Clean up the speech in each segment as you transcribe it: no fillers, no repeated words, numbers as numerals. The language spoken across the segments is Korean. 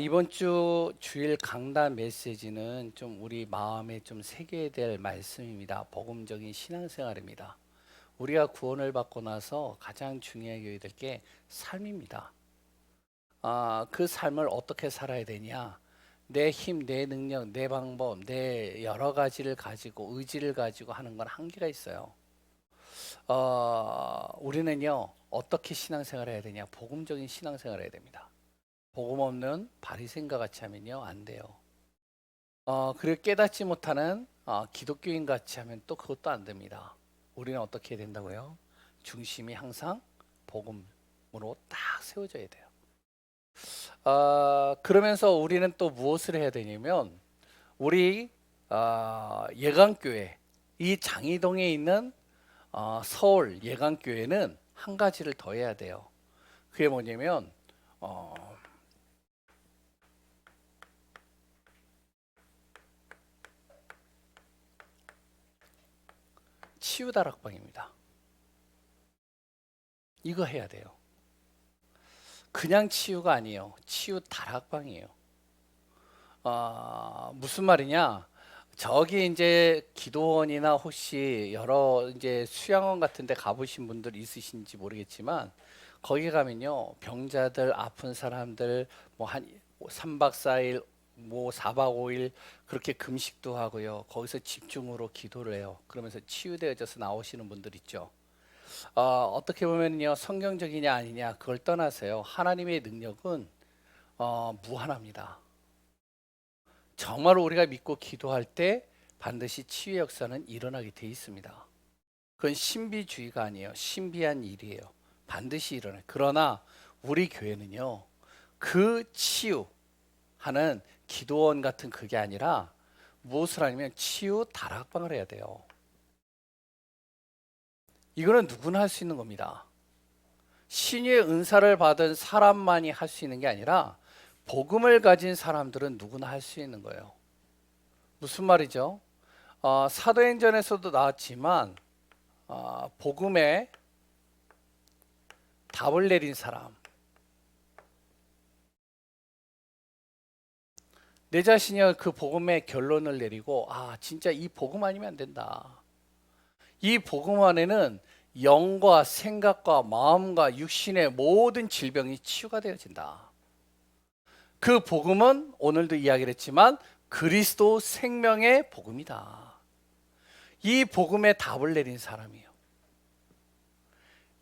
이번 주 주일 강단 메시지는 좀 우리 마음에 좀 새겨야 될 말씀입니다. 복음적인 신앙생활입니다. 우리가 구원을 받고 나서 가장 중요하게 여겨야 될 게 삶입니다. 그 삶을 어떻게 살아야 되냐? 내 힘, 내 능력, 내 방법, 내 여러 가지를 가지고 의지를 가지고 하는 건 한계가 있어요. 우리는요 어떻게 신앙생활을 해야 되냐? 복음적인 신앙생활을 해야 됩니다. 복음 없는 바리새인과 같이 하면요 안 돼요. 그리고 깨닫지 못하는 기독교인 같이 하면 또 그것도 안 됩니다. 우리는 어떻게 해야 된다고요? 중심이 항상 복음으로 딱 세워져야 돼요. 그러면서 우리는 또 무엇을 해야 되냐면 우리 예강교회, 이 장이동에 있는 서울 예강교회는 한 가지를 더 해야 돼요. 그게 뭐냐면 어, 치유다락방입니다. 이거 해야 돼요. 그냥 치유가 아니에요. 치유 다락방이에요. 무슨 말이냐? 저기 이제 기도원이나 혹시 여러 이제 수양원 같은 데 가보신 분들 있으신지 모르겠지만 거기 가면요. 병자들, 아픈 사람들 뭐 한 3박 4일 뭐 4박 5일 그렇게 금식도 하고요. 거기서 집중으로 기도를 해요. 그러면서 치유되어져서 나오시는 분들 있죠. 어떻게 보면요 성경적이냐 아니냐 그걸 떠나서요 하나님의 능력은 무한합니다. 정말 우리가 믿고 기도할 때 반드시 치유 역사는 일어나게 돼 있습니다. 그건 신비주의가 아니에요. 신비한 일이에요. 반드시 일어나요. 그러나 우리 교회는요 그 치유하는 기도원 같은 그게 아니라 무엇을 하냐면 치유 다락방을 해야 돼요. 이거는 누구나 할 수 있는 겁니다. 신유의 은사를 받은 사람만이 할 수 있는 게 아니라 복음을 가진 사람들은 누구나 할 수 있는 거예요. 무슨 말이죠? 사도행전에서도 나왔지만 복음에 답을 내린 사람, 내 자신이 그 복음의 결론을 내리고 진짜 이 복음 아니면 안 된다. 이 복음 안에는 영과 생각과 마음과 육신의 모든 질병이 치유가 되어진다. 그 복음은 오늘도 이야기를 했지만 그리스도 생명의 복음이다. 이 복음의 답을 내린 사람이에요.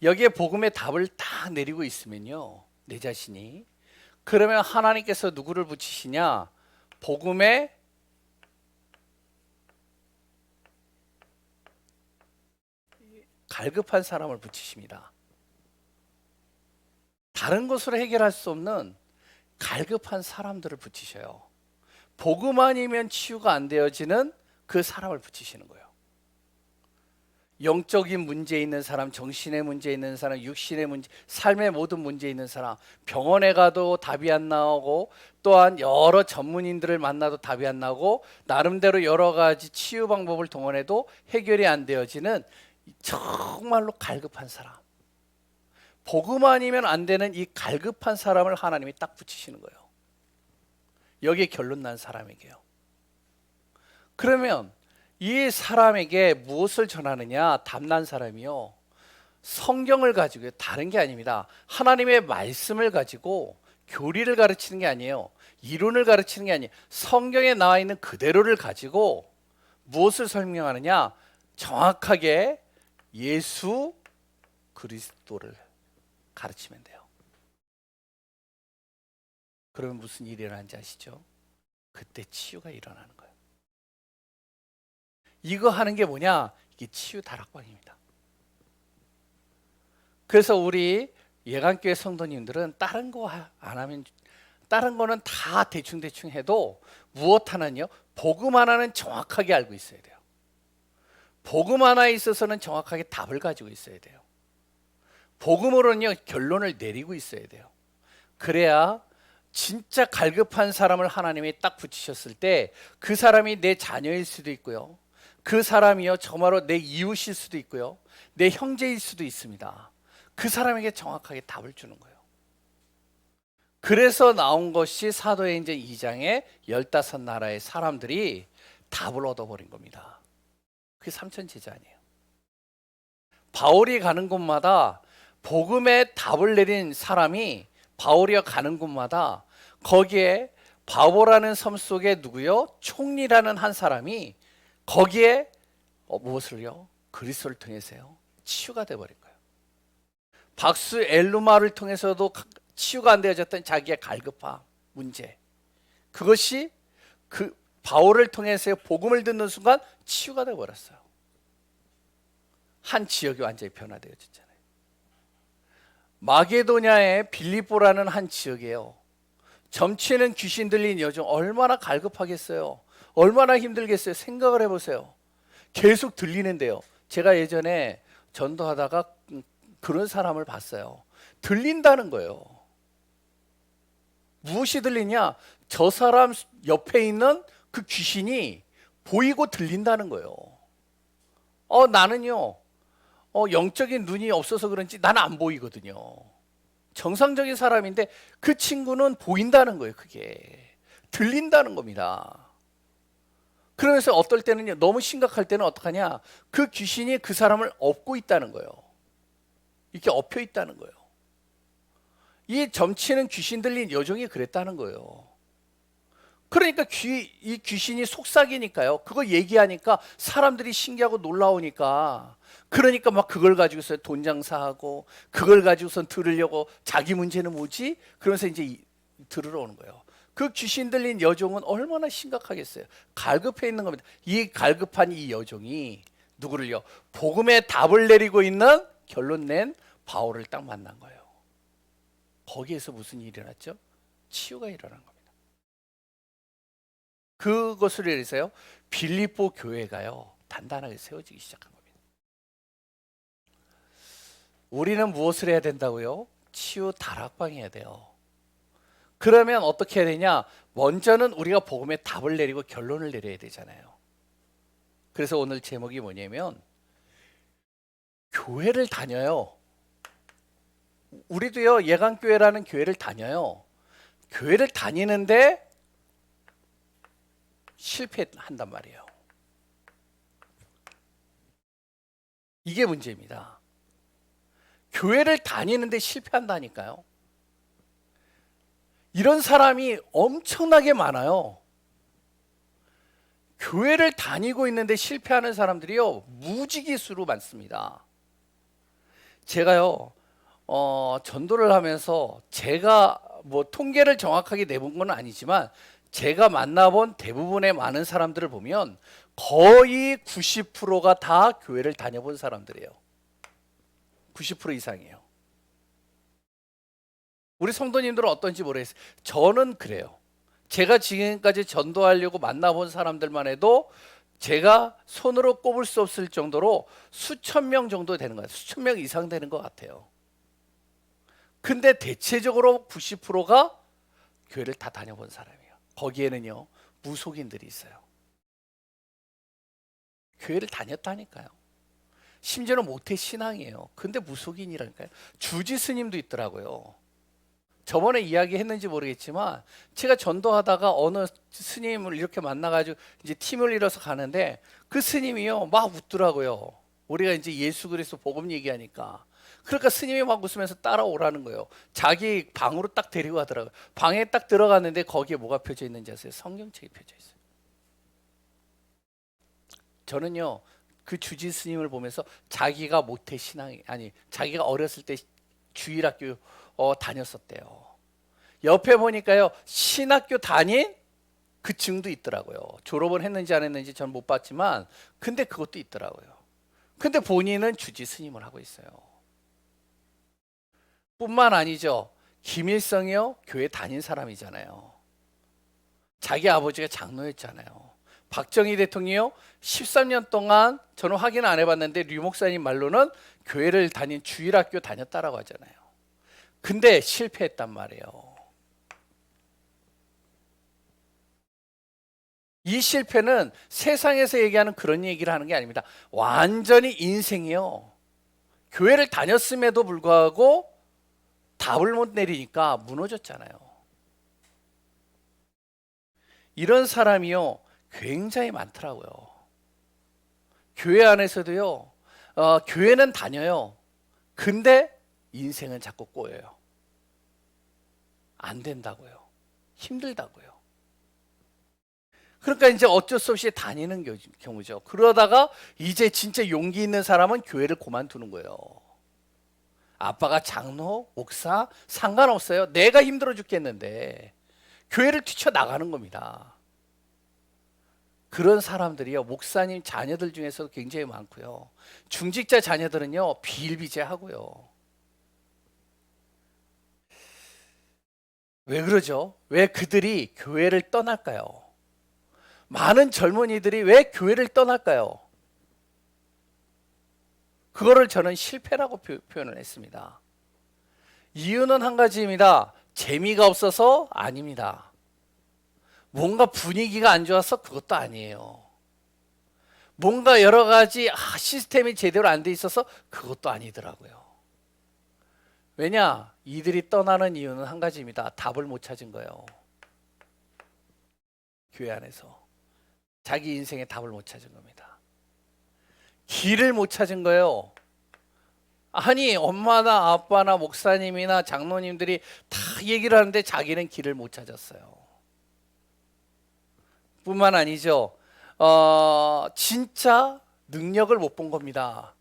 여기에 복음의 답을 다 내리고 있으면요 내 자신이 그러면 하나님께서 누구를 붙이시냐? 복음의 갈급한 사람을 붙이십니다. 다른 것으로 해결할 수 없는 갈급한 사람들을 붙이셔요. 복음 아니면 치유가 안 되어지는 그 사람을 붙이시는 거예요. 영적인 문제 있는 사람, 정신의 문제 있는 사람, 육신의 문제, 삶의 모든 문제 있는 사람, 병원에 가도 답이 안 나오고 또한 여러 전문인들을 만나도 답이 안 나오고 나름대로 여러 가지 치유 방법을 동원해도 해결이 안 되어지는 정말로 갈급한 사람, 복음 아니면 안 되는 이 갈급한 사람을 하나님이 딱 붙이시는 거예요. 여기에 결론 난 사람에게요. 그러면 이 사람에게 무엇을 전하느냐? 답난 사람이요 성경을 가지고, 다른 게 아닙니다. 하나님의 말씀을 가지고 교리를 가르치는 게 아니에요. 이론을 가르치는 게 아니에요. 성경에 나와 있는 그대로를 가지고 무엇을 설명하느냐? 정확하게 예수 그리스도를 가르치면 돼요. 그러면 무슨 일이 일어나는지 아시죠? 그때 치유가 일어나는 거예요. 이거 하는 게 뭐냐? 이게 치유 다락방입니다. 그래서 우리 예강교회 성도님들은 다른 거 안 하면, 다른 거는 다 대충대충 해도 무엇 하나는요 복음 하나는 정확하게 알고 있어야 돼요. 복음 하나에 있어서는 정확하게 답을 가지고 있어야 돼요. 복음으로는요 결론을 내리고 있어야 돼요. 그래야 진짜 갈급한 사람을 하나님이 딱 붙이셨을 때 그 사람이 내 자녀일 수도 있고요, 그 사람이요 정말로 내 이웃일 수도 있고요, 내 형제일 수도 있습니다. 그 사람에게 정확하게 답을 주는 거예요. 그래서 나온 것이 사도행전 2장에 15나라의 사람들이 답을 얻어버린 겁니다. 그게 삼천제자아니에요. 바울이 가는 곳마다 복음의 답을 내린 사람이 바울이 가는 곳마다 거기에 바보라는 섬 속에 누구요? 총리라는 한 사람이 거기에 무엇을요? 그리스도를 통해서요 치유가 돼버린 거예요. 박수 엘루마를 통해서도 치유가 안 되어졌던 자기의 갈급함 문제, 그것이 그 바울을 통해서 복음을 듣는 순간 치유가 돼버렸어요. 한 지역이 완전히 변화되어졌잖아요. 마게도냐의 빌립보라는 한 지역이에요. 점치는 귀신 들린 여종 얼마나 갈급하겠어요. 얼마나 힘들겠어요. 생각을 해보세요. 계속 들리는데요. 제가 예전에 전도하다가 그런 사람을 봤어요. 들린다는 거예요. 무엇이 들리냐? 저 사람 옆에 있는 그 귀신이 보이고 들린다는 거예요. 나는요 영적인 눈이 없어서 그런지 나는 안 보이거든요. 정상적인 사람인데 그 친구는 보인다는 거예요. 그게 들린다는 겁니다. 그러면서 어떨 때는요, 너무 심각할 때는 어떡하냐, 그 귀신이 그 사람을 업고 있다는 거예요. 이렇게 엎혀 있다는 거예요. 이 점치는 귀신 들린 여종이 그랬다는 거예요. 그러니까 이 귀신이 속삭이니까요, 그거 얘기하니까 사람들이 신기하고 놀라우니까, 그러니까 막 그걸 가지고서 돈 장사하고 그걸 가지고선 들으려고, 자기 문제는 뭐지? 그러면서 이제 들으러 오는 거예요. 그 귀신 들린 여종은 얼마나 심각하겠어요. 갈급해 있는 겁니다. 이 갈급한 이 여종이 누구를요? 복음의 답을 내리고 있는 결론 낸 바울을 딱 만난 거예요. 거기에서 무슨 일이 일어났죠? 치유가 일어난 겁니다. 그것을 위해서요, 빌립보 교회가요 단단하게 세워지기 시작한 겁니다. 우리는 무엇을 해야 된다고요? 치유 다락방 해야 돼요. 그러면 어떻게 해야 되냐? 먼저는 우리가 복음의 답을 내리고 결론을 내려야 되잖아요. 그래서 오늘 제목이 뭐냐면, 교회를 다녀요. 우리도요 예강교회라는 교회를 다녀요. 교회를 다니는데 실패한단 말이에요. 이게 문제입니다. 교회를 다니는데 실패한다니까요. 이런 사람이 엄청나게 많아요. 교회를 다니고 있는데 실패하는 사람들이요 무지기수로 많습니다. 제가요 전도를 하면서 제가 뭐 통계를 정확하게 내본 건 아니지만 제가 만나본 대부분의 많은 사람들을 보면 거의 90%가 다 교회를 다녀본 사람들이에요. 90% 이상이에요. 우리 성도님들은 어떤지 모르겠어요. 저는 그래요. 제가 지금까지 전도하려고 만나본 사람들만 해도 제가 손으로 꼽을 수 없을 정도로 수천 명 정도 되는 것 같아요. 수천 명 이상 되는 것 같아요. 근데 대체적으로 90%가 교회를 다 다녀본 사람이에요. 거기에는요 무속인들이 있어요. 교회를 다녔다니까요. 심지어는 모태 신앙이에요. 근데 무속인이라니까요. 주지 스님도 있더라고요. 저번에 이야기했는지 모르겠지만 제가 전도하다가 어느 스님을 이렇게 만나가지고 이제 팀을 이뤄서 가는데 그 스님이요 막 웃더라고요. 우리가 이제 예수 그리스도 복음 얘기하니까. 그러니까 스님이 막 웃으면서 따라오라는 거예요. 자기 방으로 딱 데리고 가더라고요. 방에 딱 들어갔는데 거기에 뭐가 펴져 있는지 아세요? 성경책이 펴져 있어요. 저는요 그 주지 스님을 보면서 자기가 모태 신앙이 아니 자기가 어렸을 때 주일학교 다녔었대요. 옆에 보니까요 신학교 다닌 그 증도 있더라고요. 졸업은 했는지 안 했는지 전 못 봤지만 근데 그것도 있더라고요. 근데 본인은 주지 스님을 하고 있어요. 뿐만 아니죠. 김일성이요 교회 다닌 사람이잖아요. 자기 아버지가 장로였잖아요. 박정희 대통령이요 13년 동안 저는 확인 안 해봤는데 류 목사님 말로는 교회를 다닌 주일학교 다녔다라고 하잖아요. 근데 실패했단 말이에요. 이 실패는 세상에서 얘기하는 그런 얘기를 하는 게 아닙니다. 완전히 인생이요 교회를 다녔음에도 불구하고 답을 못 내리니까 무너졌잖아요. 이런 사람이요 굉장히 많더라고요. 교회 안에서도요. 교회는 다녀요. 근데 인생은 자꾸 꼬여요. 안 된다고요. 힘들다고요. 그러니까 이제 어쩔 수 없이 다니는 경우죠. 그러다가 이제 진짜 용기 있는 사람은 교회를 그만두는 거예요. 아빠가 장로, 목사 상관없어요. 내가 힘들어 죽겠는데 교회를 뛰쳐나가는 겁니다. 그런 사람들이요. 목사님 자녀들 중에서도 굉장히 많고요. 중직자 자녀들은요. 비일비재하고요. 왜 그러죠? 왜 그들이 교회를 떠날까요? 많은 젊은이들이 왜 교회를 떠날까요? 그거를 저는 실패라고 표현을 했습니다. 이유는 한 가지입니다. 재미가 없어서 아닙니다. 뭔가 분위기가 안 좋아서 그것도 아니에요. 뭔가 여러 가지 시스템이 제대로 안 돼 있어서 그것도 아니더라고요. 왜냐? 이들이 떠나는 이유는 한 가지입니다. 답을 못 찾은 거예요. 교회 안에서. 자기 인생의 답을 못 찾은 겁니다. 길을 못 찾은 거예요. 아니 엄마나 아빠나 목사님이나 장로님들이 다 얘기를 하는데 자기는 길을 못 찾았어요. 뿐만 아니죠. 진짜 능력을 못 본 겁니다.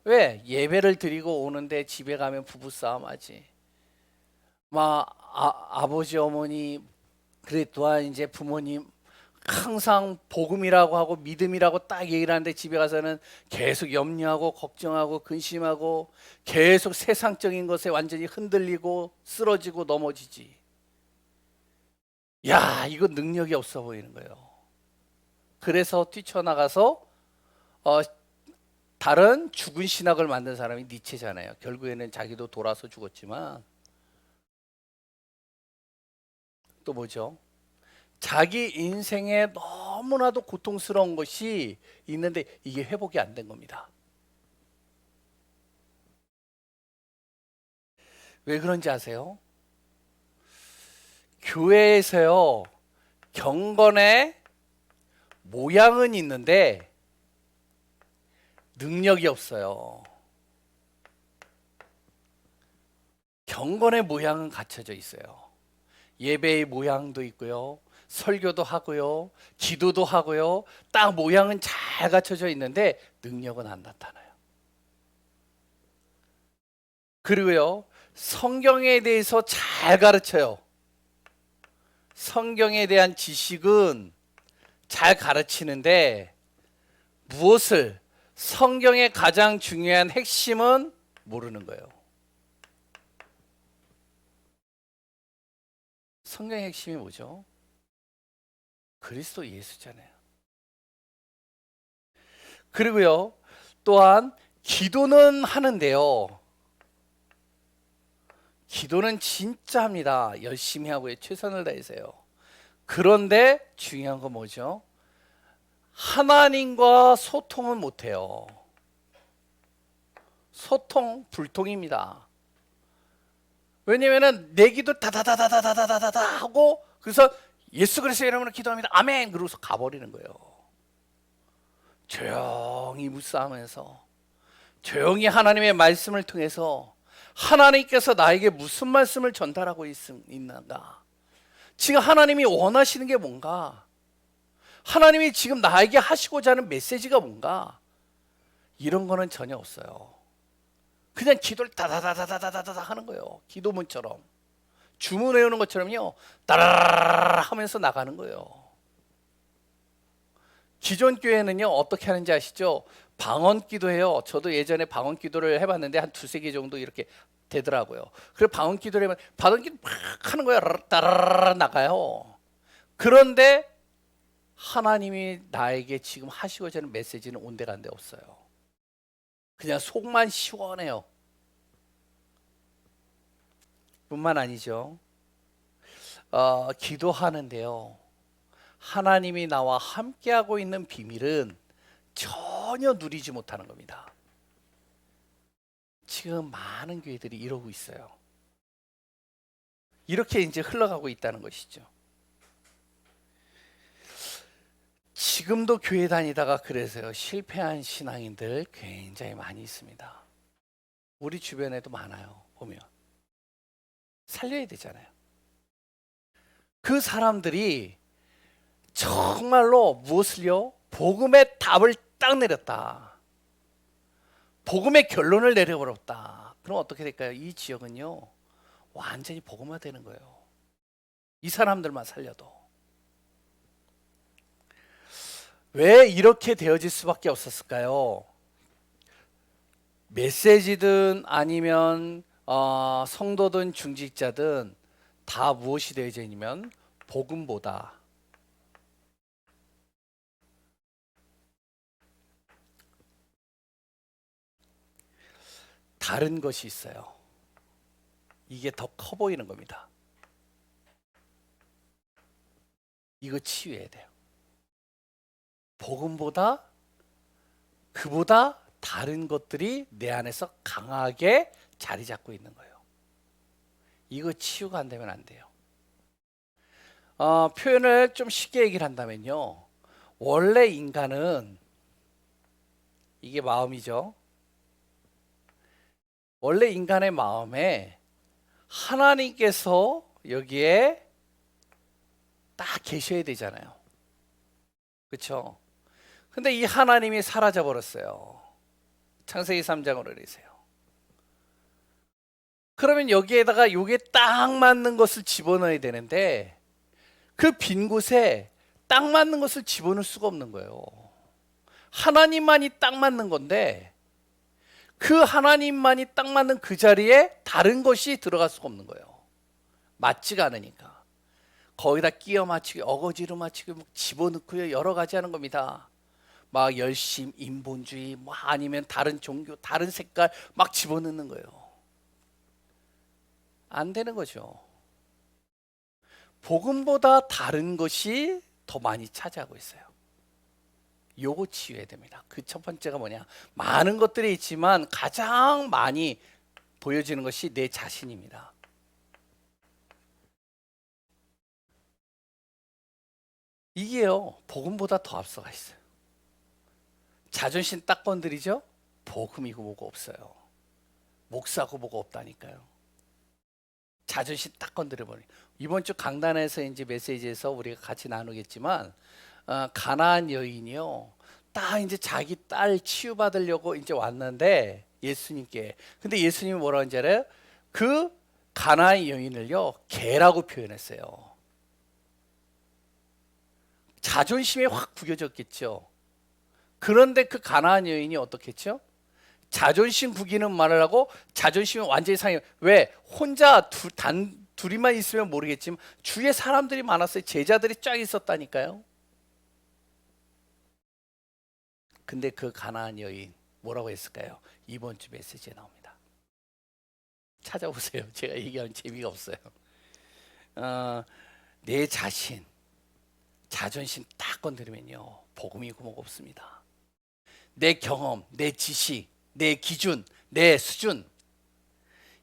왜? 예배를 드리고 오는데 집에 가면 부부싸움 하지. 아버지 어머니 그래 또한 이제 부모님 항상 복음이라고 하고 믿음이라고 딱 얘기를 하는데 집에 가서는 계속 염려하고 걱정하고 근심하고 계속 세상적인 것에 완전히 흔들리고 쓰러지고 넘어지지. 야, 이거 능력이 없어 보이는 거예요. 그래서 뛰쳐나가서 다른 죽은 신학을 만든 사람이 니체잖아요. 결국에는 자기도 돌아서 죽었지만 또 뭐죠? 자기 인생에 너무나도 고통스러운 것이 있는데 이게 회복이 안 된 겁니다. 왜 그런지 아세요? 교회에서요, 경건의 모양은 있는데 능력이 없어요. 경건의 모양은 갖춰져 있어요. 예배의 모양도 있고요. 설교도 하고요. 기도도 하고요. 딱 모양은 잘 갖춰져 있는데 능력은 안 나타나요. 그리고요. 성경에 대해서 잘 가르쳐요. 성경에 대한 지식은 잘 가르치는데 무엇을 성경의 가장 중요한 핵심은 모르는 거예요. 성경의 핵심이 뭐죠? 그리스도 예수잖아요. 그리고요, 또한 기도는 하는데요. 기도는 진짜 합니다. 열심히 하고요. 최선을 다해서요. 그런데 중요한 건 뭐죠? 하나님과 소통은 못해요. 소통 불통입니다. 왜냐면은 내 기도 다다다다다다다다다 하고 그래서 예수 그리스도의 이름으로 기도합니다. 아멘. 그러고서 가버리는 거예요. 조용히 묵상하면서 조용히 하나님의 말씀을 통해서 하나님께서 나에게 무슨 말씀을 전달하고 있는가? 지금 하나님이 원하시는 게 뭔가? 하나님이 지금 나에게 하시고자 하는 메시지가 뭔가? 이런 거는 전혀 없어요. 그냥 기도를 다다다다다다다 하는 거예요. 기도문처럼. 주문 외우는 것처럼요. 따라라라 하면서 나가는 거예요. 기존 교회는요. 어떻게 하는지 아시죠? 방언 기도해요. 저도 예전에 방언 기도를 해봤는데 한 두세 개 정도 이렇게 되더라고요. 그래서 방언 기도를 하면 방언 기도 막 하는 거예요. 따라라라 나가요. 그런데 하나님이 나에게 지금 하시고자 하는 메시지는 온데간데 없어요. 그냥 속만 시원해요. 뿐만 아니죠. 기도하는데요. 하나님이 나와 함께하고 있는 비밀은 전혀 누리지 못하는 겁니다. 지금 많은 교회들이 이러고 있어요. 이렇게 이제 흘러가고 있다는 것이죠. 지금도 교회 다니다가 그래서요, 실패한 신앙인들 굉장히 많이 있습니다. 우리 주변에도 많아요. 보면 살려야 되잖아요. 그 사람들이 정말로 무엇을요? 복음의 답을 딱 내렸다. 복음의 결론을 내려버렸다. 그럼 어떻게 될까요? 이 지역은요, 완전히 복음화 되는 거예요. 이 사람들만 살려도. 왜 이렇게 되어질 수밖에 없었을까요? 메시지든 아니면 성도든 중직자든 다 무엇이 되어져 있냐면 복음보다 다른 것이 있어요. 이게 더 커 보이는 겁니다. 이거 치유해야 돼요. 복음보다 그보다 다른 것들이 내 안에서 강하게 자리 잡고 있는 거예요. 이거 치유가 안 되면 안 돼요. 표현을 좀 쉽게 얘기를 한다면요, 원래 인간은 이게 마음이죠. 원래 인간의 마음에 하나님께서 여기에 딱 계셔야 되잖아요. 그렇죠? 근데 이 하나님이 사라져 버렸어요. 창세기 3장으로 그러세요. 그러면 여기에다가 요게 딱 맞는 것을 집어넣어야 되는데 그 빈 곳에 딱 맞는 것을 집어넣을 수가 없는 거예요. 하나님만이 딱 맞는 건데 그 하나님만이 딱 맞는 그 자리에 다른 것이 들어갈 수가 없는 거예요. 맞지가 않으니까. 거기다 끼워 맞추기, 어거지로 맞추기, 집어넣고요, 여러 가지 하는 겁니다. 막 열심, 인본주의, 뭐 아니면 다른 종교, 다른 색깔 막 집어넣는 거예요. 안 되는 거죠. 복음보다 다른 것이 더 많이 차지하고 있어요. 요거 치유해야 됩니다. 그 첫 번째가 뭐냐? 많은 것들이 있지만 가장 많이 보여지는 것이 내 자신입니다. 이게요, 복음보다 더 앞서가 있어요. 자존심 딱 건드리죠? 복음이고 뭐고 없어요. 목사고 뭐고 없다니까요. 자존심 딱 건드려버려. 이번 주 강단에서 이제 메시지에서 우리가 같이 나누겠지만, 가나안 여인이요, 딱 이제 자기 딸 치유받으려고 이제 왔는데 예수님께. 근데 예수님이 뭐라고 하는지 알아요? 그 가나안 여인을요, 개라고 표현했어요. 자존심에 확 구겨졌겠죠. 그런데 그 가나안 여인이 어떻겠죠? 자존심 구기는 말을 하고 자존심이 완전히 상해. 왜? 혼자 둘이만 있으면 모르겠지만 주위에 사람들이 많았어요. 제자들이 쫙 있었다니까요. 근데 그 가나안 여인 뭐라고 했을까요? 이번 주 메시지에 나옵니다. 찾아보세요. 제가 얘기하면 재미가 없어요. 내 자신, 자존심 딱 건드리면요, 복음이고 뭐가 없습니다. 내 경험, 내 지식, 내 기준, 내 수준,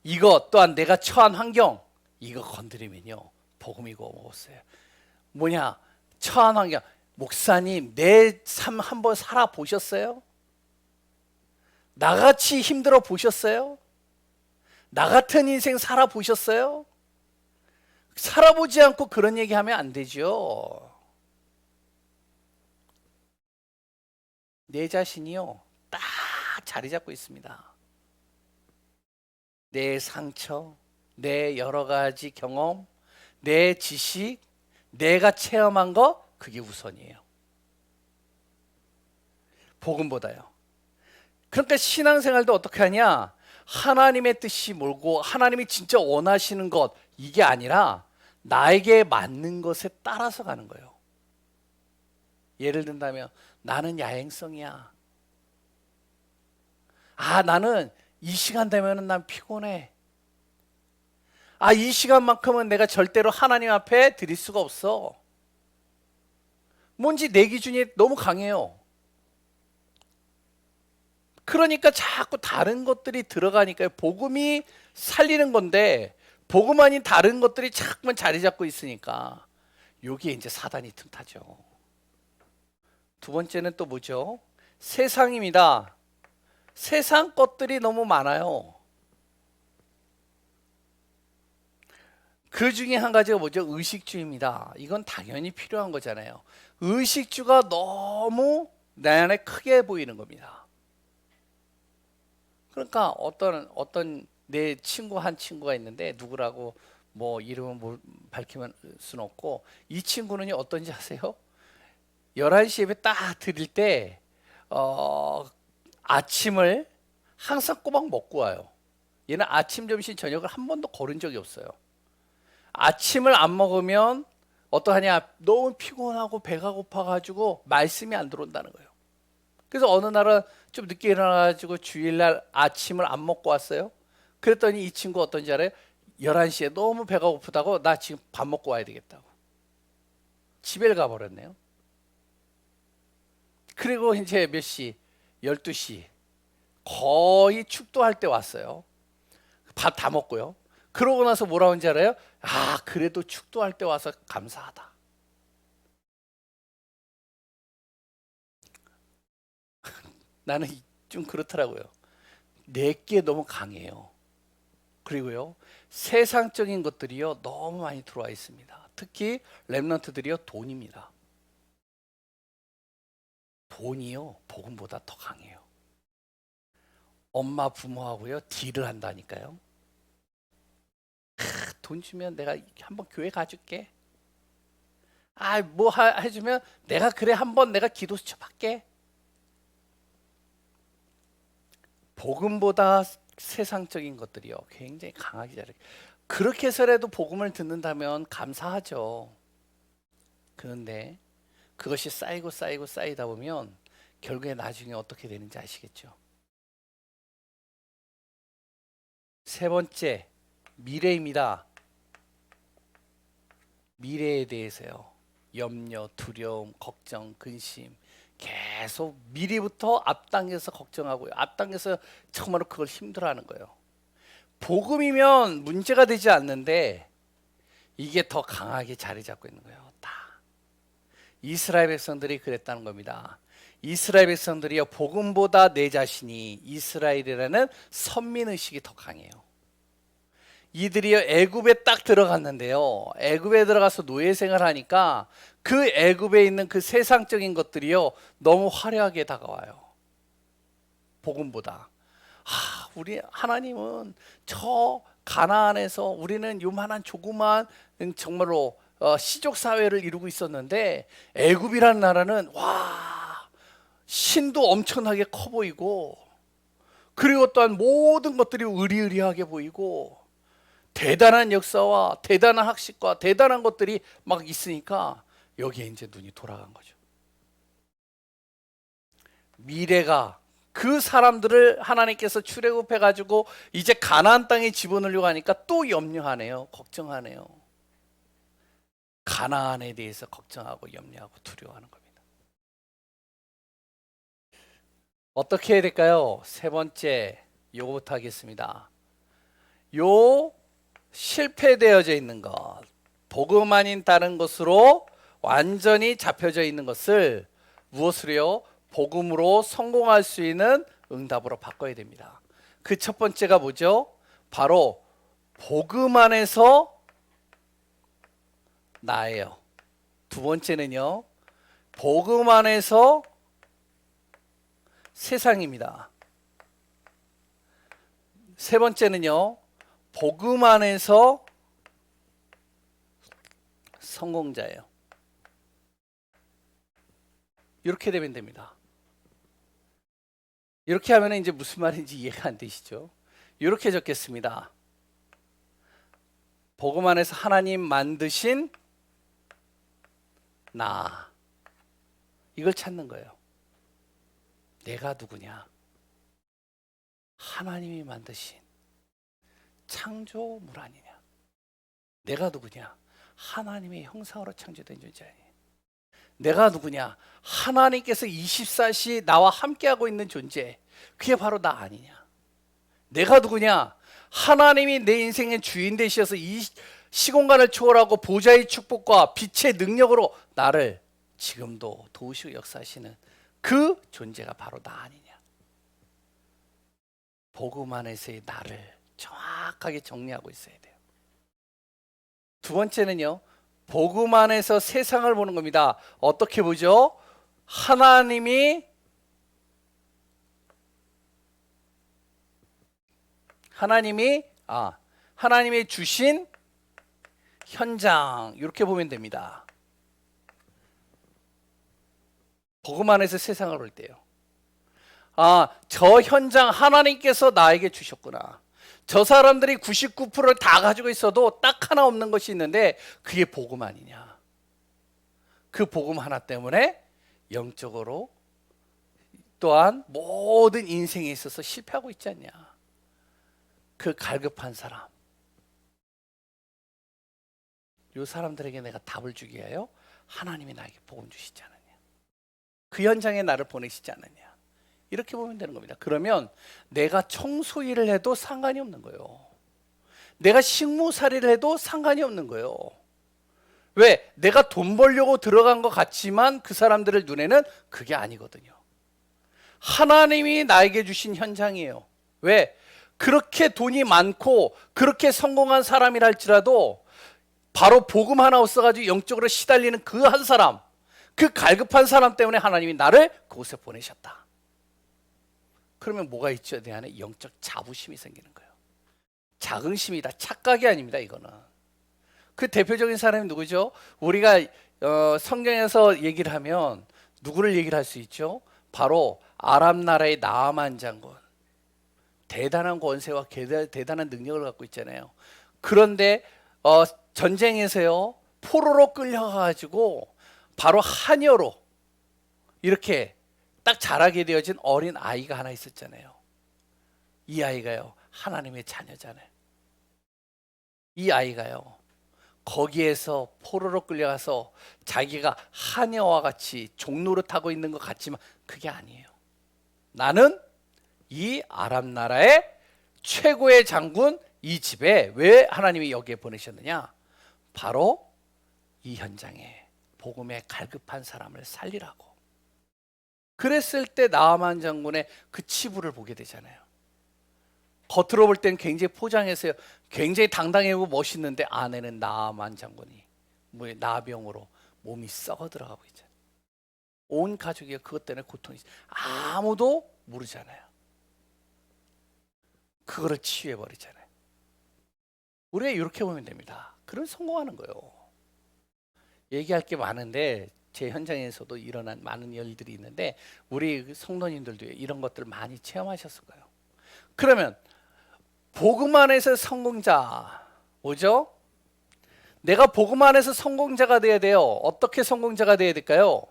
이거 또한 내가 처한 환경, 이거 건드리면요, 복음이고 뭐가 없어요. 뭐냐? 처한 환경. 목사님, 내 삶 한번 살아보셨어요? 나같이 힘들어 보셨어요? 나 같은 인생 살아보셨어요? 살아보지 않고 그런 얘기하면 안 되죠. 내 자신이요, 딱 자리 잡고 있습니다. 내 상처, 내 여러 가지 경험, 내 지식, 내가 체험한 거, 그게 우선이에요. 복음보다요. 그러니까 신앙생활도 어떻게 하냐? 하나님의 뜻이 뭘고 하나님이 진짜 원하시는 것, 이게 아니라 나에게 맞는 것에 따라서 가는 거예요. 예를 든다면 나는 야행성이야. 나는 이 시간 되면은 난 피곤해. 이 시간만큼은 내가 절대로 하나님 앞에 드릴 수가 없어. 뭔지 내 기준이 너무 강해요. 그러니까 자꾸 다른 것들이 들어가니까요. 복음이 살리는 건데 복음 아닌 다른 것들이 자꾸만 자리 잡고 있으니까 여기에 이제 사단이 틈타죠. 두 번째는 또 뭐죠? 세상입니다. 세상 것들이 너무 많아요. 그 중에 한 가지가 뭐죠? 의식주입니다. 이건 당연히 필요한 거잖아요. 의식주가 너무 내 안에 크게 보이는 겁니다. 그러니까 어떤 내 친구 한 친구가 있는데, 누구라고 뭐 이름은 밝히면 수는 없고, 이 친구는요 어떤지 아세요? 11시 예배 딱 드릴 때 아침을 항상 꼬박 먹고 와요. 얘는 아침, 점심, 저녁을 한 번도 거른 적이 없어요. 아침을 안 먹으면 어떠하냐? 너무 피곤하고 배가 고파가지고 말씀이 안 들어온다는 거예요. 그래서 어느 날은 좀 늦게 일어나가지고 주일날 아침을 안 먹고 왔어요. 그랬더니 이 친구 어떤지 알아요? 11시에 너무 배가 고프다고, 나 지금 밥 먹고 와야 되겠다고 집에 가버렸네요. 그리고 이제 몇 시? 12시. 거의 축도할 때 왔어요. 밥 다 먹고요. 그러고 나서 뭐라고 하는지 알아요? 아, 그래도 축도할 때 와서 감사하다. 나는 좀 그렇더라고요. 내게 너무 강해요. 그리고요, 세상적인 것들이요 너무 많이 들어와 있습니다. 특히 렘넌트들이요, 돈입니다. 돈이요 복음보다 더 강해요. 엄마 부모하고요 딜을 한다니까요. 돈 주면 내가 한번 교회 가줄게. 아, 뭐 해주면 내가 그래 한번 내가 기도 수첩할게. 복음보다 세상적인 것들이요 굉장히 강하게 자라. 그렇게 해서라도 복음을 듣는다면 감사하죠. 그런데 그것이 쌓이고 쌓이고 쌓이다 보면 결국에 나중에 어떻게 되는지 아시겠죠? 세 번째, 미래입니다. 미래에 대해서요. 염려, 두려움, 걱정, 근심, 계속 미리부터 앞당겨서 걱정하고요. 앞당겨서 정말로 그걸 힘들어하는 거예요. 복음이면 문제가 되지 않는데 이게 더 강하게 자리 잡고 있는 거예요. 다. 이스라엘 백성들이 그랬다는 겁니다. 이스라엘 백성들이요 복음보다 내 자신이 이스라엘이라는 선민의식이 더 강해요. 이들이요 애굽에 딱 들어갔는데요, 애굽에 들어가서 노예 생활하니까 그 애굽에 있는 그 세상적인 것들이요 너무 화려하게 다가와요. 복음보다. 우리 하나님은 저 가나안에서 우리는 요만한 조그만 정말로 시족 사회를 이루고 있었는데, 애굽이라는 나라는 와 신도 엄청나게 커 보이고, 그리고 또한 모든 것들이 의리의리하게 보이고, 대단한 역사와 대단한 학식과 대단한 것들이 막 있으니까 여기에 이제 눈이 돌아간 거죠. 미래가, 그 사람들을 하나님께서 출애굽해 가지고 이제 가나안 땅에 집어넣으려고 하니까 또 염려하네요. 걱정하네요. 가나안에 대해서 걱정하고 염려하고 두려워하는 겁니다. 어떻게 해야 될까요? 세 번째, 요거부터 하겠습니다. 요 실패되어져 있는 것, 복음 아닌 다른 것으로 완전히 잡혀져 있는 것을 무엇으로요? 복음으로 성공할 수 있는 응답으로 바꿔야 됩니다. 그 첫 번째가 뭐죠? 바로 복음 안에서 나예요. 두 번째는요, 복음 안에서 세상입니다. 세 번째는요, 복음 안에서 성공자예요. 이렇게 되면 됩니다. 이렇게 하면 이제 무슨 말인지 이해가 안 되시죠? 이렇게 적겠습니다. 복음 안에서 하나님 만드신 나, 이걸 찾는 거예요. 내가 누구냐? 하나님이 만드신 창조물 아니냐? 내가 누구냐? 하나님의 형상으로 창조된 존재 아니냐? 내가 누구냐? 하나님께서 24시 나와 함께하고 있는 존재, 그게 바로 나 아니냐? 내가 누구냐? 하나님이 내 인생의 주인 되셔서 이 시공간을 초월하고 보좌의 축복과 빛의 능력으로 나를 지금도 도우시고 역사하시는 그 존재가 바로 나 아니냐. 복음 안에서의 나를 정확하게 정리하고 있어야 돼요. 두 번째는요, 복음 안에서 세상을 보는 겁니다. 어떻게 보죠? 하나님이 주신 현장, 이렇게 보면 됩니다. 복음 안에서 세상을 볼 때요. 저 현장 하나님께서 나에게 주셨구나. 저 사람들이 99%를 다 가지고 있어도 딱 하나 없는 것이 있는데 그게 복음 아니냐. 그 복음 하나 때문에 영적으로 또한 모든 인생에 있어서 실패하고 있지 않냐. 그 갈급한 사람, 이 사람들에게 내가 답을 주기 위하여 하나님이 나에게 복음 주시지 않느냐. 그 현장에 나를 보내시지 않느냐. 이렇게 보면 되는 겁니다. 그러면 내가 청소일을 해도 상관이 없는 거예요. 내가 식무살이를 해도 상관이 없는 거예요. 왜? 내가 돈 벌려고 들어간 것 같지만 그 사람들의 눈에는 그게 아니거든요. 하나님이 나에게 주신 현장이에요. 왜? 그렇게 돈이 많고 그렇게 성공한 사람이라 할지라도 바로 복음 하나 없어가지고 영적으로 시달리는 그 한 사람, 그 갈급한 사람 때문에 하나님이 나를 그곳에 보내셨다. 그러면 뭐가 있죠? 내 안에 영적 자부심이 생기는 거예요. 자긍심이다. 착각이 아닙니다. 이거는. 그 대표적인 사람이 누구죠? 우리가 성경에서 얘기를 하면 누구를 얘기를 할 수 있죠? 바로 아람 나라의 나아만 장군. 대단한 권세와 대단한 능력을 갖고 있잖아요. 그런데 전쟁에서요, 포로로 끌려가지고 바로 하녀로 이렇게 딱 자라게 되어진 어린 아이가 하나 있었잖아요. 이 아이가요, 하나님의 자녀잖아요. 이 아이가요, 거기에서 포로로 끌려가서 자기가 하녀와 같이 종노릇하고 있는 것 같지만 그게 아니에요. 나는 이 아람 나라의 최고의 장군 이 집에 왜 하나님이 여기에 보내셨느냐? 바로 이 현장에 복음에 갈급한 사람을 살리라고. 그랬을 때 나아만 장군의 그 치부를 보게 되잖아요. 겉으로 볼 땐 굉장히 포장해서요, 굉장히 당당하고 멋있는데 안에는 나아만 장군이 나병으로 몸이 썩어 들어가고 있잖아요. 온 가족이 그것 때문에 고통이 있어요. 아무도 모르잖아요. 그거를 치유해 버리잖아요. 우리가 이렇게 보면 됩니다. 그럼 성공하는 거예요. 얘기할 게 많은데 제 현장에서도 일어난 많은 일들이 있는데 우리 성도님들도 이런 것들을 많이 체험하셨을 거예요. 그러면 복음 안에서 성공자 뭐죠? 내가 복음 안에서 성공자가 돼야 돼요. 어떻게 성공자가 돼야 될까요?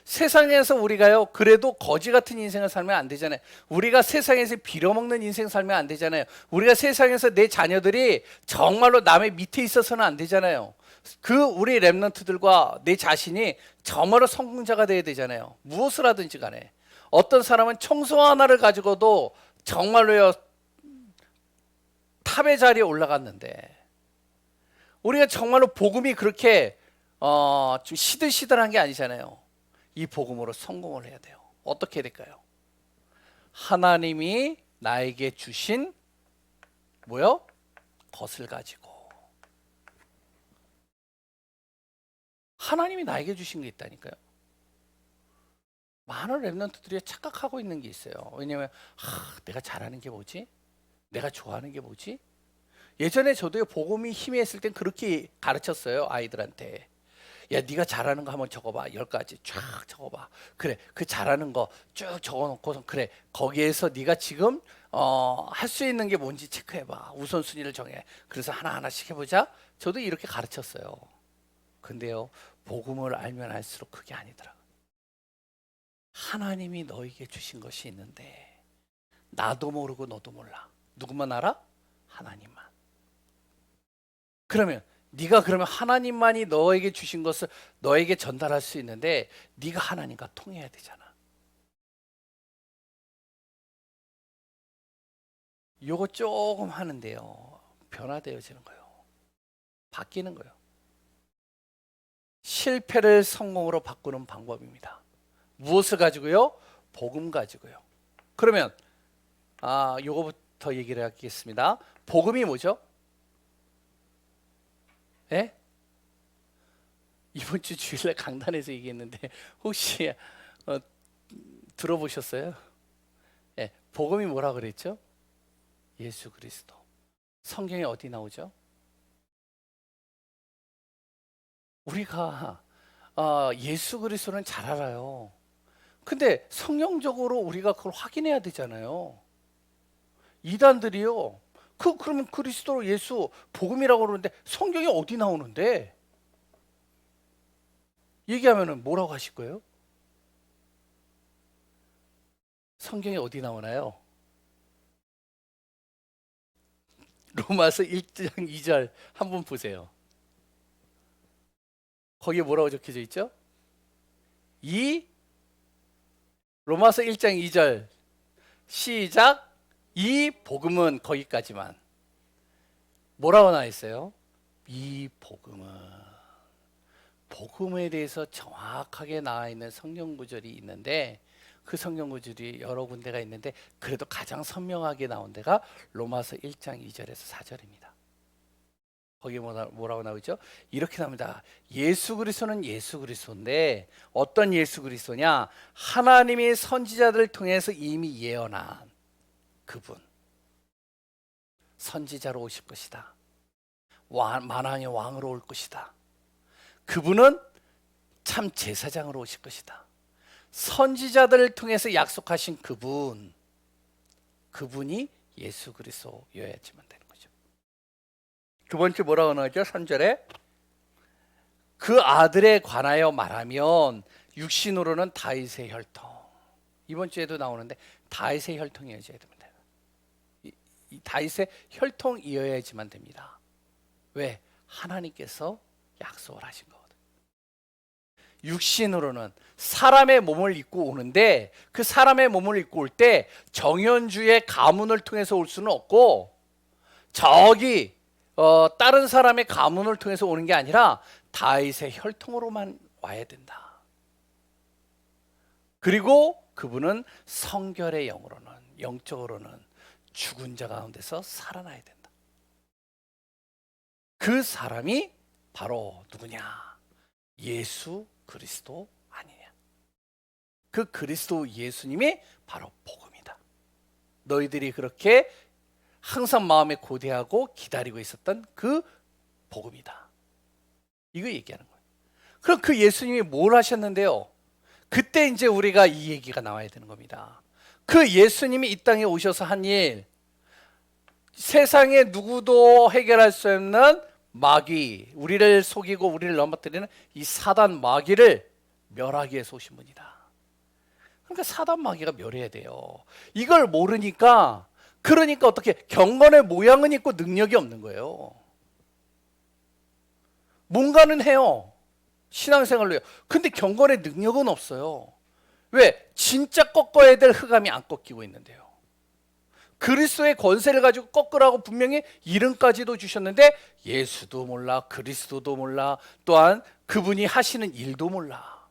세상에서 우리가요, 그래도 거지 같은 인생을 살면 안 되잖아요. 우리가 세상에서 빌어먹는 인생 살면 안 되잖아요. 우리가 세상에서 내 자녀들이 정말로 남의 밑에 있어서는 안 되잖아요. 그 우리 랩런트들과 내 자신이 정말로 성공자가 돼야 되잖아요. 무엇을 하든지 간에. 어떤 사람은 청소 하나를 가지고도 정말로요, 탑의 자리에 올라갔는데, 우리가 정말로 복음이 그렇게 좀 시들시들한 게 아니잖아요. 이 복음으로 성공을 해야 돼요. 어떻게 해야 될까요? 하나님이 나에게 주신 뭐요? 것을 가지고. 하나님이 나에게 주신 게 있다니까요. 많은 랩런트들이 착각하고 있는 게 있어요. 왜냐하면 내가 잘하는 게 뭐지? 내가 좋아하는 게 뭐지? 예전에 저도 복음이 희미했을 땐 그렇게 가르쳤어요. 아이들한테. 야, 네가 잘하는 거 한번 적어봐. 10가지 쫙 적어봐. 그래, 그 잘하는 거 쭉 적어놓고서 그래, 거기에서 네가 지금 할 수 있는 게 뭔지 체크해봐. 우선순위를 정해. 그래서 하나하나씩 해보자. 저도 이렇게 가르쳤어요. 근데요, 복음을 알면 알수록 그게 아니더라고요. 하나님이 너에게 주신 것이 있는데 나도 모르고 너도 몰라. 누구만 알아? 하나님만. 그러면 네가 그러면 하나님만이 너에게 주신 것을 너에게 전달할 수 있는데 네가 하나님과 통해야 되잖아. 요거 조금 하는데요. 변화되어지는 거예요. 바뀌는 거예요. 실패를 성공으로 바꾸는 방법입니다. 무엇을 가지고요? 복음 가지고요. 그러면 요거부터 얘기를 하겠습니다. 복음이 뭐죠? 예? 이번 주 주일날 강단에서 얘기했는데 혹시 들어보셨어요? 예, 복음이 뭐라 그랬죠? 예수 그리스도. 성경에 어디 나오죠? 우리가 예수 그리스도는 잘 알아요. 근데 성경적으로 우리가 그걸 확인해야 되잖아요. 이단들이요. 그러면 그리스도 예수 복음이라고 그러는데 성경에 어디 나오는데? 얘기하면은 뭐라고 하실 거예요? 성경에 어디 나오나요? 로마서 1장 2절 한번 보세요. 거기에 뭐라고 적혀져 있죠? 이 로마서 1장 2절 시작. 이 복음은 거기까지만. 뭐라고 나와 있어요? 이 복음은. 복음에 대해서 정확하게 나와 있는 성경 구절이 있는데 그 성경 구절이 여러 군데가 있는데 그래도 가장 선명하게 나온 데가 로마서 1장 2절에서 4절입니다. 거기에 뭐라고 나오죠? 이렇게 나옵니다. 예수 그리스도는 예수 그리스도인데 어떤 예수 그리스도냐? 하나님이 선지자들을 통해서 이미 예언한 그분. 선지자로 오실 것이다. 만왕의 왕으로 올 것이다. 그분은 참 제사장으로 오실 것이다. 선지자들을 통해서 약속하신 그분이 예수 그리스도여야지만 되는 거죠. 두 번째 뭐라고 나오죠? 3절에 그 아들에 관하여 말하면 육신으로는 다윗의 혈통. 이번 주에도 나오는데 다윗의 혈통이어야 됩니다. 이 다윗의 혈통이어야지만 됩니다. 왜? 하나님께서 약속을 하신 거거든요. 육신으로는 사람의 몸을 입고 오는데 그 사람의 몸을 입고 올 때 정현주의 가문을 통해서 올 수는 없고 저기 다른 사람의 가문을 통해서 오는 게 아니라 다윗의 혈통으로만 와야 된다. 그리고 그분은 성결의 영으로는 영적으로는 죽은 자 가운데서 살아나야 된다. 그 사람이 바로 누구냐? 예수 그리스도 아니냐. 그 그리스도 예수님이 바로 복음이다. 너희들이 그렇게 항상 마음에 고대하고 기다리고 있었던 그 복음이다. 이거 얘기하는 거예요. 그럼 그 예수님이 뭘 하셨는데요? 그때 이제 우리가 이 얘기가 나와야 되는 겁니다. 그 예수님이 이 땅에 오셔서 한 일, 세상에 누구도 해결할 수 없는 마귀, 우리를 속이고 우리를 넘어뜨리는 이 사단 마귀를 멸하기 위해서 오신 분이다. 그러니까 사단 마귀가 멸해야 돼요. 이걸 모르니까 그러니까 어떻게 경건의 모양은 있고 능력이 없는 거예요. 뭔가는 해요. 신앙생활로요. 근데 경건의 능력은 없어요. 왜? 진짜 꺾어야 될 흑암이 안 꺾이고 있는데요. 그리스도의 권세를 가지고 꺾으라고 분명히 이름까지도 주셨는데 예수도 몰라, 그리스도도 몰라, 또한 그분이 하시는 일도 몰라.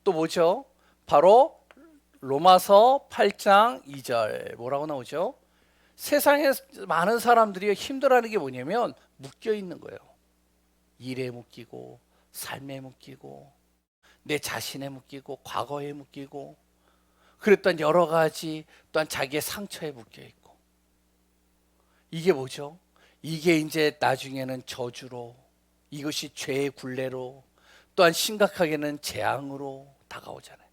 또 뭐죠? 바로 로마서 8장 2절 뭐라고 나오죠? 세상에 많은 사람들이 힘들어하는 게 뭐냐면 묶여 있는 거예요. 일에 묶이고 삶에 묶이고 내 자신에 묶이고 과거에 묶이고 그랬던 여러 가지 또한 자기의 상처에 묶여 있고 이게 뭐죠? 이게 이제 나중에는 저주로 이것이 죄의 굴레로 또한 심각하게는 재앙으로 다가오잖아요.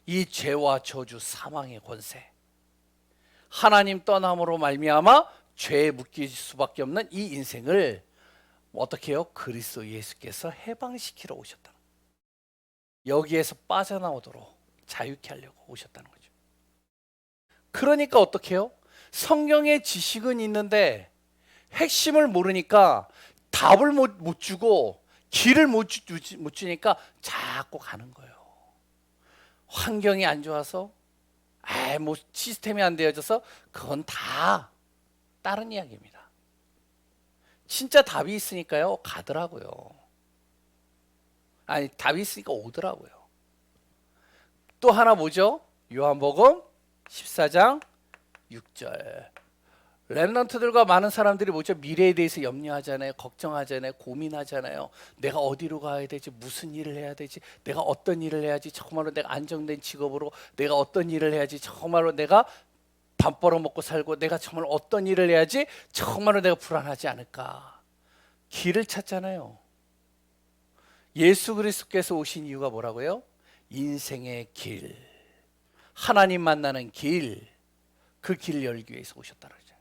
이 죄와 저주 사망의 권세 하나님 떠남으로 말미암아 죄에 묶일 수밖에 없는 이 인생을 어떻게 해요? 그리스도 예수께서 해방시키러 오셨다. 여기에서 빠져나오도록 자유케 하려고 오셨다는 거죠. 그러니까 어떻게 해요? 성경의 지식은 있는데 핵심을 모르니까 답을 못 주고 길을 못 주니까 자꾸 가는 거예요. 환경이 안 좋아서 뭐 시스템이 안 되어져서 그건 다 다른 이야기입니다. 진짜 답이 있으니까요 가더라고요. 아니 답이 있으니까 오더라고요. 또 하나 뭐죠? 요한복음 14장 6절. 렘넌트들과 많은 사람들이 뭐죠? 미래에 대해서 염려하잖아요. 걱정하잖아요. 고민하잖아요. 내가 어디로 가야 되지? 무슨 일을 해야 되지? 내가 어떤 일을 해야지? 정말로 내가 안정된 직업으로 내가 어떤 일을 해야지? 정말로 내가 밥 벌어먹고 살고 내가 정말 어떤 일을 해야지? 정말로 내가 불안하지 않을까? 길을 찾잖아요. 예수 그리스도께서 오신 이유가 뭐라고요? 인생의 길, 하나님 만나는 길, 그 길 열기 위해서 오셨다는 거죠.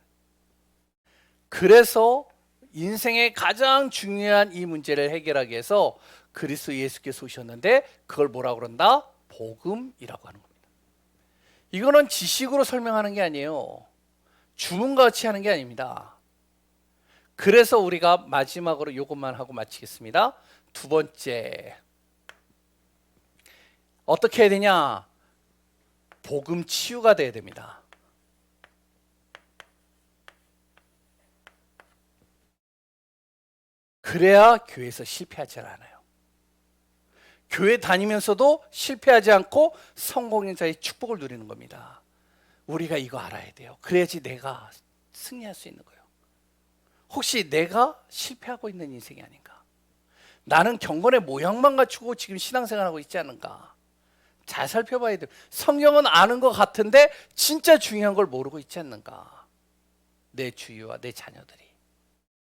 그래서 인생의 가장 중요한 이 문제를 해결하기 위해서 그리스도 예수께서 오셨는데 그걸 뭐라고 그런다? 복음이라고 하는 겁니다. 이거는 지식으로 설명하는 게 아니에요. 주문과 같이 하는 게 아닙니다. 그래서 우리가 마지막으로 이것만 하고 마치겠습니다. 두 번째, 어떻게 해야 되냐? 복음 치유가 돼야 됩니다. 그래야 교회에서 실패하지 않아요. 교회 다니면서도 실패하지 않고 성공인 자의 축복을 누리는 겁니다. 우리가 이거 알아야 돼요. 그래야지 내가 승리할 수 있는 거예요. 혹시 내가 실패하고 있는 인생이 아닌가? 나는 경건의 모양만 갖추고 지금 신앙생활하고 있지 않은가? 잘 살펴봐야 돼요. 성경은 아는 것 같은데 진짜 중요한 걸 모르고 있지 않는가? 내 주위와 내 자녀들이,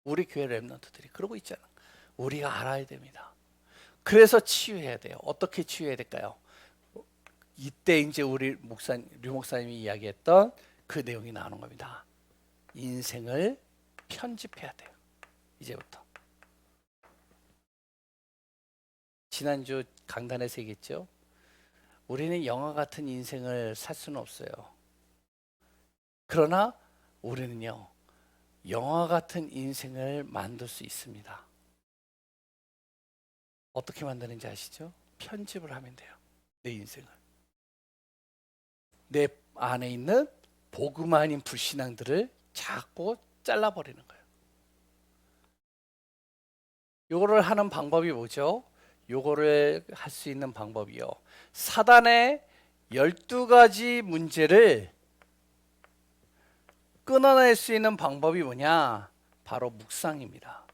우리 교회 렘넌트들이 그러고 있지 않은가? 우리가 알아야 됩니다. 그래서 치유해야 돼요. 어떻게 치유해야 될까요? 이때 이제 우리 류 목사님이 이야기했던 그 내용이 나오는 겁니다. 인생을 편집해야 돼요. 이제부터. 지난주 강단에서 얘기했죠. 우리는 영화 같은 인생을 살 수는 없어요. 그러나 우리는요, 영화 같은 인생을 만들 수 있습니다. 어떻게 만드는지 아시죠? 편집을 하면 돼요. 내 인생을. 내 안에 있는 복음 아닌 불신앙들을 자꾸 잘라버리는 거예요. 요거를 하는 방법이 뭐죠? 요거를 할 수 있는 방법이요. 사단의 12가지 문제를 끊어낼 수 있는 방법이 뭐냐? 바로 묵상입니다.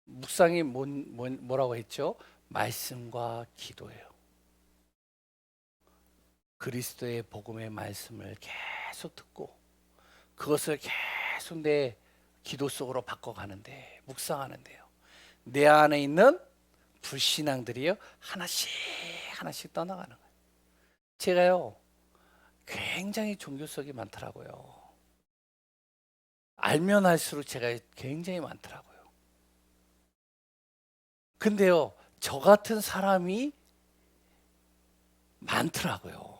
묵상이 뭐라고 했죠? 말씀과 기도예요. 그리스도의 복음의 말씀을 계속 듣고 그것을 계속 내 기도 속으로 바꿔가는데, 묵상하는데요, 내 안에 있는 불신앙들이요 하나씩 하나씩 떠나가는 거예요. 제가요 굉장히 종교성이 많더라고요. 알면 알수록 제가 굉장히 많더라고요. 근데요 저 같은 사람이 많더라고요.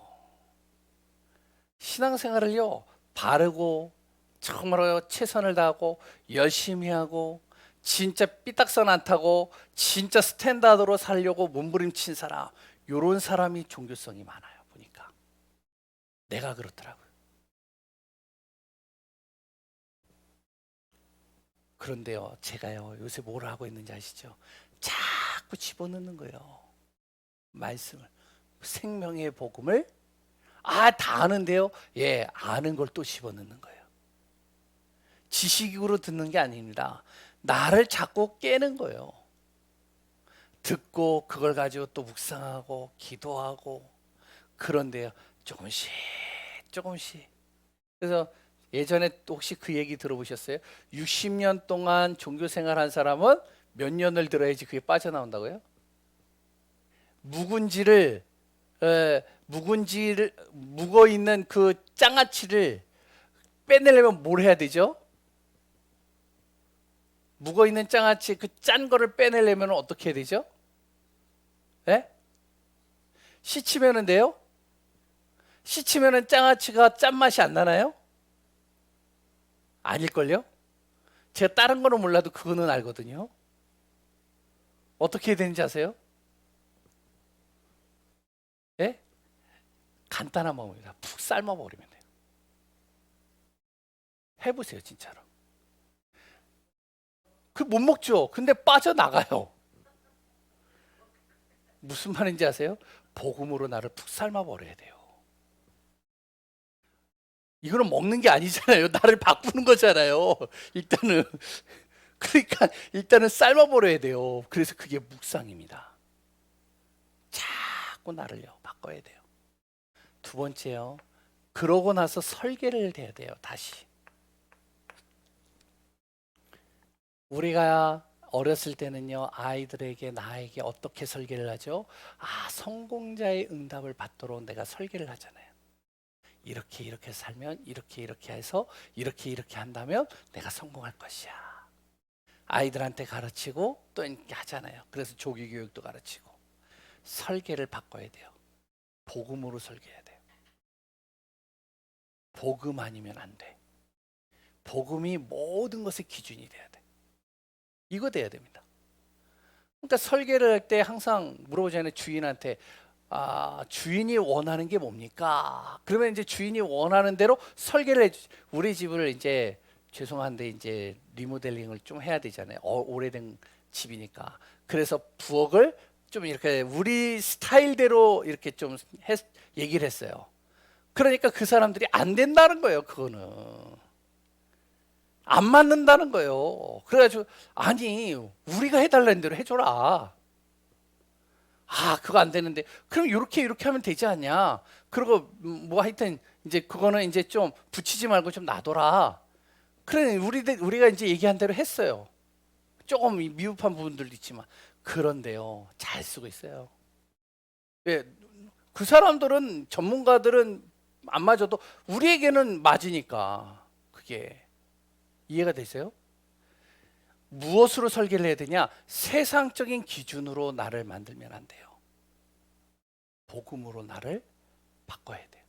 신앙생활을요 바르고 정말로 최선을 다하고 열심히 하고 진짜 삐딱선 안 타고 진짜 스탠다드로 살려고 몸부림친 사람, 요런 사람이 종교성이 많아요. 보니까 내가 그렇더라고요. 그런데요 제가요 요새 뭘 하고 있는지 아시죠? 자꾸 집어넣는 거예요. 말씀을, 생명의 복음을. 다 아는데요, 예, 아는 걸 또 집어넣는 거예요. 지식으로 듣는 게 아닙니다. 나를 자꾸 깨는 거예요. 듣고 그걸 가지고 또 묵상하고 기도하고. 그런데요 조금씩 조금씩. 그래서 예전에 또 혹시 그 얘기 들어보셨어요? 60년 동안 종교생활 한 사람은 몇 년을 들어야지 그게 빠져나온다고요? 묵은지를 묵어 있는 그 장아찌를 빼내려면 뭘 해야 되죠? 묵어 있는 장아찌 그 짠 거를 빼내려면 어떻게 해야 되죠? 네? 시치면은 돼요? 시치면은 장아찌가 짠맛이 안 나나요? 아닐걸요? 제가 다른 거는 몰라도 그거는 알거든요. 어떻게 해야 되는지 아세요? 간단한 방법입니다. 푹 삶아버리면 돼요. 해보세요, 진짜로. 그 못 먹죠. 근데 빠져나가요. 무슨 말인지 아세요? 복음으로 나를 푹 삶아버려야 돼요. 이거는 먹는 게 아니잖아요. 나를 바꾸는 거잖아요. 일단은. 그러니까 일단은 삶아버려야 돼요. 그래서 그게 묵상입니다. 자꾸 나를요 바꿔야 돼요. 두 번째요. 그러고 나서 설계를 해야 돼요. 다시. 우리가 어렸을 때는요, 아이들에게 나에게 어떻게 설계를 하죠? 아, 성공자의 응답을 받도록 내가 설계를 하잖아요. 이렇게 이렇게 살면 이렇게 이렇게 해서 이렇게 이렇게 한다면 내가 성공할 것이야. 아이들한테 가르치고 또 이렇게 하잖아요. 그래서 조기 교육도 가르치고. 설계를 바꿔야 돼요. 복음으로 설계해야 돼요. 복음 아니면 안 돼. 복음이 모든 것의 기준이 돼야 돼. 이거 돼야 됩니다. 그러니까 설계를 할 때 항상 물어보잖아요. 주인한테 주인이 원하는 게 뭡니까? 그러면 이제 주인이 원하는 대로 설계를 해주지. 우리 집을 이제 죄송한데 이제 리모델링을 좀 해야 되잖아요. 오래된 집이니까. 그래서 부엌을 좀 이렇게 우리 스타일대로 이렇게 좀 얘기를 했어요. 그러니까 그 사람들이 안 된다는 거예요. 그거는 안 맞는다는 거예요. 그래가지고 아니 우리가 해달라는 대로 해줘라. 그거 안 되는데 그럼 이렇게 이렇게 하면 되지 않냐? 그리고 뭐 하여튼 이제 그거는 이제 좀 붙이지 말고 좀 놔둬라. 그래 우리가 이제 얘기한 대로 했어요. 조금 미흡한 부분들도 있지만 그런데요 잘 쓰고 있어요. 왜? 그 사람들은 전문가들은 안 맞아도 우리에게는 맞으니까. 그게 이해가 되세요? 무엇으로 설계를 해야 되냐? 세상적인 기준으로 나를 만들면 안 돼요. 복음으로 나를 바꿔야 돼요.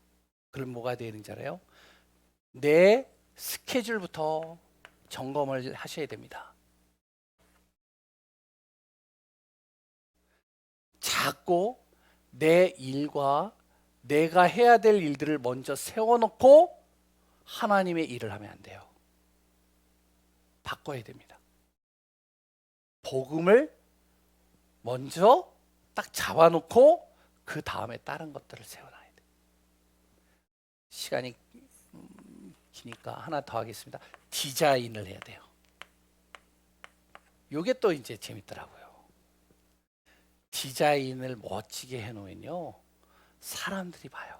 그럼 뭐가 되는지 알아요? 내 스케줄부터 점검을 하셔야 됩니다. 자꾸 내 일과 내가 해야 될 일들을 먼저 세워놓고 하나님의 일을 하면 안 돼요. 바꿔야 됩니다. 복음을 먼저 딱 잡아놓고 그 다음에 다른 것들을 세워놔야 돼요. 시간이 기니까 하나 더 하겠습니다. 디자인을 해야 돼요. 요게 또 이제 재밌더라고요. 디자인을 멋지게 해놓으면요 사람들이 봐요.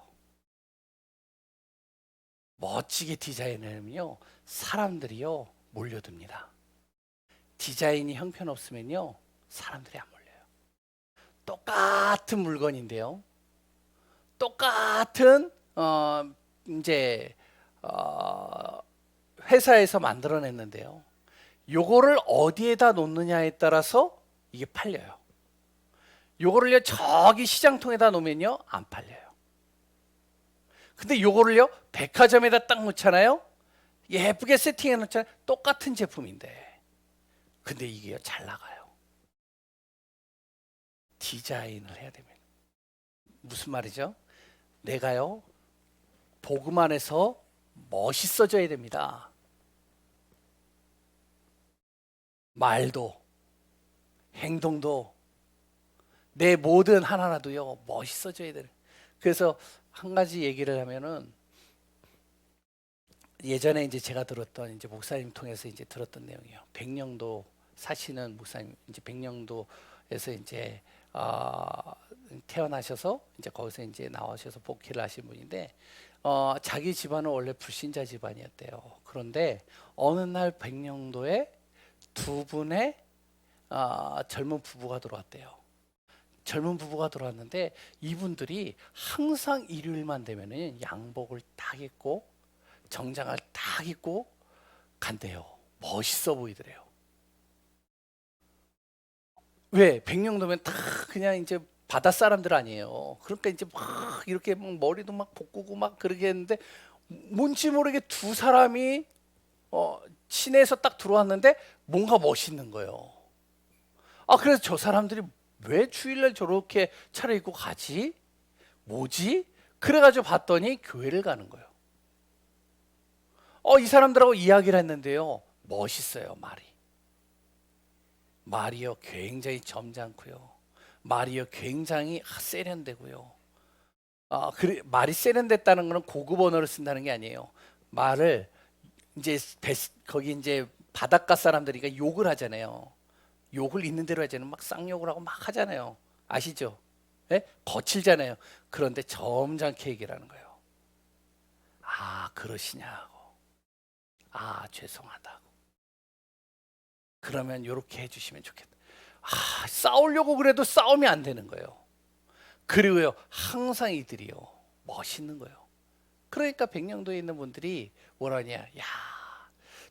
멋지게 디자인하면요 사람들이요 몰려듭니다. 디자인이 형편없으면요 사람들이 안 몰려요. 똑같은 물건인데요, 똑같은 이제 회사에서 만들어냈는데요, 요거를 어디에다 놓느냐에 따라서 이게 팔려요. 요거를요 저기 시장통에다 놓으면요 안 팔려요. 근데 요거를요 백화점에다 딱 놓잖아요. 예쁘게 세팅해 놓잖아요. 똑같은 제품인데 근데 이게 잘 나가요. 디자인을 해야 됩니다. 무슨 말이죠? 내가요 복음 안에서 멋있어져야 됩니다. 말도 행동도 내 모든 하나라도요 멋있어져야 돼요. 그래서 한 가지 얘기를 하면은 예전에 이제 제가 들었던 이제 목사님 통해서 이제 들었던 내용이에요. 백령도 사시는 목사님, 이제 백령도에서 이제 태어나셔서 이제 거기서 이제 나오셔서 복귀를 하신 분인데 자기 집안은 원래 불신자 집안이었대요. 그런데 어느 날 백령도에 두 분의 젊은 부부가 들어왔대요. 젊은 부부가 들어왔는데 이분들이 항상 일요일만 되면은 양복을 딱 입고 정장을 딱 입고 간대요. 멋있어 보이더래요. 왜? 백령도면 다 그냥 이제 바다 사람들 아니에요. 그러니까 이제 막 이렇게 막 머리도 막 볶고 막 그러게 했는데 뭔지 모르게 두 사람이 시내에서 딱 들어왔는데 뭔가 멋있는 거예요. 그래서 저 사람들이 왜 주일날 저렇게 차려입고 가지? 뭐지? 그래가지고 봤더니 교회를 가는 거예요. 이 사람들하고 이야기를 했는데요. 멋있어요, 말이. 말이요, 굉장히 점잖고요. 말이요, 굉장히 세련되고요. 그래, 말이 세련됐다는 거는 고급 언어를 쓴다는 게 아니에요. 말을 이제 거기 이제 바닷가 사람들이니까 욕을 하잖아요. 욕을 있는 대로 하잖아요. 막 쌍욕을 하고 막 하잖아요. 아시죠? 예? 거칠잖아요. 그런데 점잖게 얘기를 하는 거예요. 그러시냐고. 죄송하다고. 그러면 이렇게 해주시면 좋겠다. 싸우려고 그래도 싸움이 안 되는 거예요. 그리고요, 항상 이들이요, 멋있는 거예요. 그러니까 백령도에 있는 분들이 뭐라냐, 야,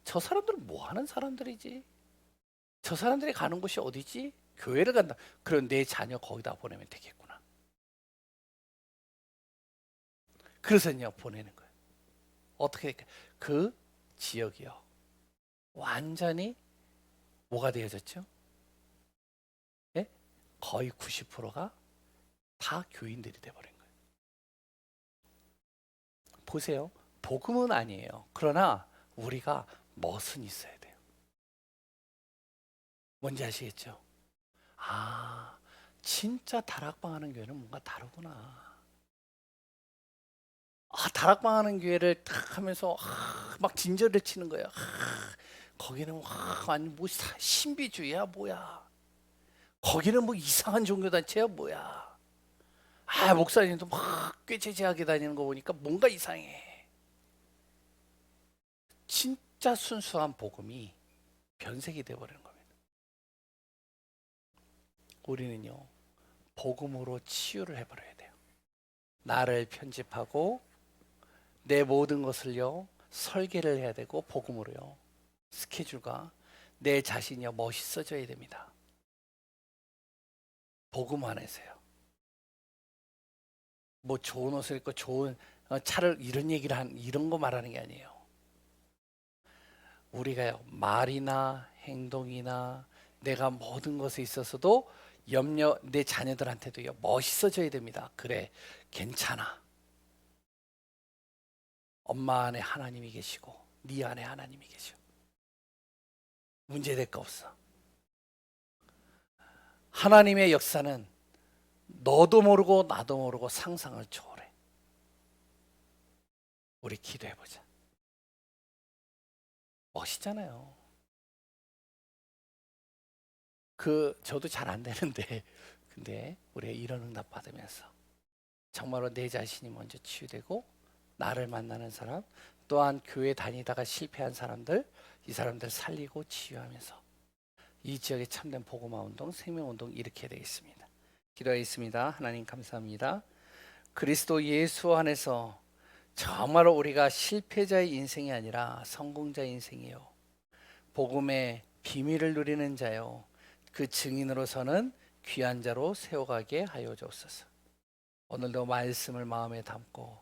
저 사람들은 뭐 하는 사람들이지? 저 사람들이 가는 곳이 어디지? 교회를 간다. 그럼 내 자녀 거기다 보내면 되겠구나. 그래서요, 보내는 거예요. 어떻게 그 지역이요, 완전히 뭐가 되어졌죠? 예? 거의 90%가 다 교인들이 돼버린 거예요. 보세요. 복음은 아니에요. 그러나 우리가 멋은 있어야 돼요. 뭔지 아시겠죠? 진짜 다락방 하는 교회는 뭔가 다르구나. 다락방 하는 교회를 탁 하면서 막 진저를 치는 거예요. 거기는 완전 뭐 신비주의야 뭐야. 거기는 뭐 이상한 종교단체야 뭐야. 목사님도 막 꾀죄죄하게 다니는 거 보니까 뭔가 이상해. 진짜 순수한 복음이 변색이 되어버리는 겁니다. 우리는요, 복음으로 치유를 해버려야 돼요. 나를 편집하고 내 모든 것을요, 설계를 해야 되고 복음으로요, 스케줄과 내 자신이요, 멋있어져야 됩니다. 복음 안에서요. 뭐 좋은 옷을 입고 좋은 차를 이런 이런 거 말하는 게 아니에요. 우리가요, 말이나 행동이나 내가 모든 것에 있어서도 내 자녀들한테도요, 멋있어져야 됩니다. 그래, 괜찮아. 엄마 안에 하나님이 계시고 네 안에 하나님이 계셔. 문제될 거 없어. 하나님의 역사는 너도 모르고 나도 모르고 상상을 초월해. 우리 기도해보자. 멋있잖아요. 저도 잘 안 되는데, 근데 우리가 이런 응답 받으면서 정말로 내 자신이 먼저 치유되고 나를 만나는 사람, 또한 교회 다니다가 실패한 사람들, 이 사람들 살리고 치유하면서 이 지역의 참된 복음화 운동, 생명 운동 일으켜야 되겠습니다. 기도하겠습니다. 하나님 감사합니다. 그리스도 예수 안에서 정말로 우리가 실패자의 인생이 아니라 성공자의 인생이요, 복음의 비밀을 누리는 자요, 그 증인으로서는 귀한 자로 세워가게 하여 주옵소서. 오늘도 말씀을 마음에 담고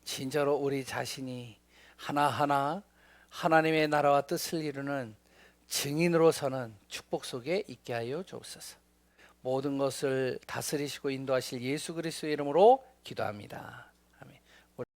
진짜로 우리 자신이 하나하나 하나님의 나라와 뜻을 이루는 증인으로서는 축복 속에 있게 하여 주옵소서. 모든 것을 다스리시고 인도하실 예수 그리스도의 이름으로 기도합니다.